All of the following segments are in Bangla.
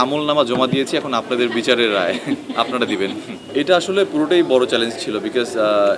আমলনামা জমা দিয়েছি, এখন আপনাদের বিচারের রায় আপনারা দিবেন। এটা আসলে পুরোটাই বড় চ্যালেঞ্জ ছিল, বিকজ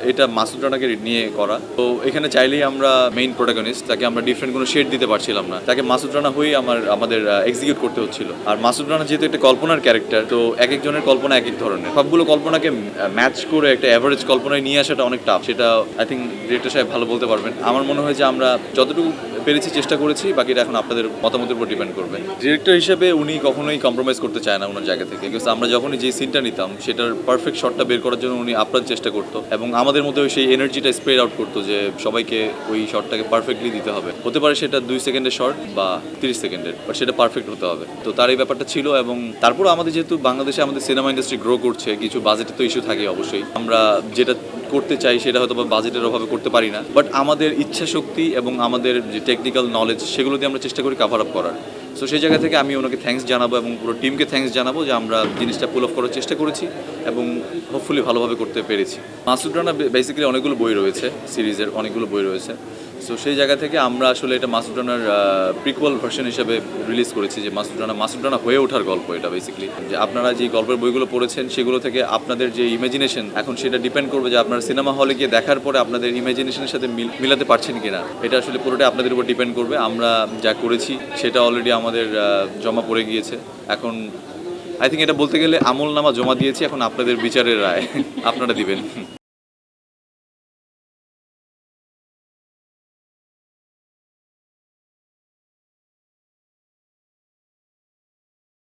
এটা মাসুদ রানাকে নিয়ে করা। তো এখানে চাইলেই আমরা মেইন প্রোটাগনিস্ট, তাকে আমরা ডিফারেন্ট কোনো শেড দিতে পারছিলাম না, তাকে মাসুদ রানা হয়েই আমাদের এক্সিকিউট করতে হচ্ছিল। আর মাসুদ রানা যেহেতু একটা কল্পনার ক্যারেক্টার, তো এক একজনের কল্পনা এক এক ধরনের, সবগুলো কল্পনাকে ম্যাচ করে একটা অ্যাভারেজ কল্পনায় নিয়ে আসাটা অনেক টাফ। সেটা আই থিঙ্ক ডিরেক্টর সাহেব ভালো বলতে পারবেন। আমার মনে হয় যে আমরা যতটুকু পেরেছি চেষ্টা করেছি, বাকিটা এখন আপনাদের মতামতের উপর ডিপেন্ড করবে। ডিরেক্টর হিসেবে উনি কখনোই কম্প্রোমাইজ করতে চায় না ওনার জায়গা থেকে, বিকজ আমরা যখনই যে সিনটা নিতাম সেটার পারফেক্ট শটটা বের করার জন্য উনি আপ্রাণ চেষ্টা করতো, এবং আমাদের মধ্যে সেই এনার্জিটা স্প্রেড আউট করতো যে সবাইকে ওই শটটাকে পারফেক্টলি দিতে হবে। হতে পারে সেটা 2 সেকেন্ডের শট বা 30 সেকেন্ডের, বাট সেটা পারফেক্ট হতে হবে। তো তার এই ব্যাপারটা ছিল। এবং তারপর আমাদের যেহেতু বাংলাদেশে আমাদের সিনেমা ইন্ডাস্ট্রি গ্রো করছে, কিছু বাজেটের তো ইস্যু থাকে অবশ্যই। আমরা যেটা করতে চাই সেটা হয়তো বা বাজেটের অভাবে করতে পারি না, বাট আমাদের ইচ্ছা শক্তি এবং আমাদের যে টেকনিক্যাল নলেজ সেগুলো দিয়ে আমরা চেষ্টা করি কাভার আপ করার। সো সেই জায়গা থেকে আমি ওনাকে থ্যাঙ্কস জানাবো এবং পুরো টিমকে থ্যাঙ্কস জানাবো যে আমরা জিনিসটা পুল অফ করার চেষ্টা করেছি এবং হোপফুলি ভালোভাবে করতে পেরেছি। মাসুদ রানা বেসিক্যালি অনেকগুলো বই রয়েছে, সিরিজের অনেকগুলো বই রয়েছে। সো সেই জায়গা থেকে আমরা আসলে এটা মাসুদ রানার প্রিকুয়াল ভার্সন হিসেবে রিলিজ করেছি, যে মাসুদ রানা হয়ে ওঠার গল্প এটা বেসিক্যালি। যে আপনারা যে গল্পের বইগুলো পড়েছেন সেগুলো থেকে আপনাদের যে ইমাজিনেশন, এখন সেটা ডিপেন্ড করবে যে আপনারা সিনেমা হলে গিয়ে দেখার পরে আপনাদের ইমাজিনেশনের সাথে মিলাতে পারছেন কিনা। এটা আসলে পুরোটা আপনাদের উপর ডিপেন্ড করবে। আমরা যা করেছি সেটা অলরেডি আমাদের জমা পড়ে গিয়েছে। এখন আই থিঙ্ক এটা বলতে গেলে আমলনামা জমা দিয়েছি, এখন আপনাদের বিচারের রায় আপনারা দিবেন।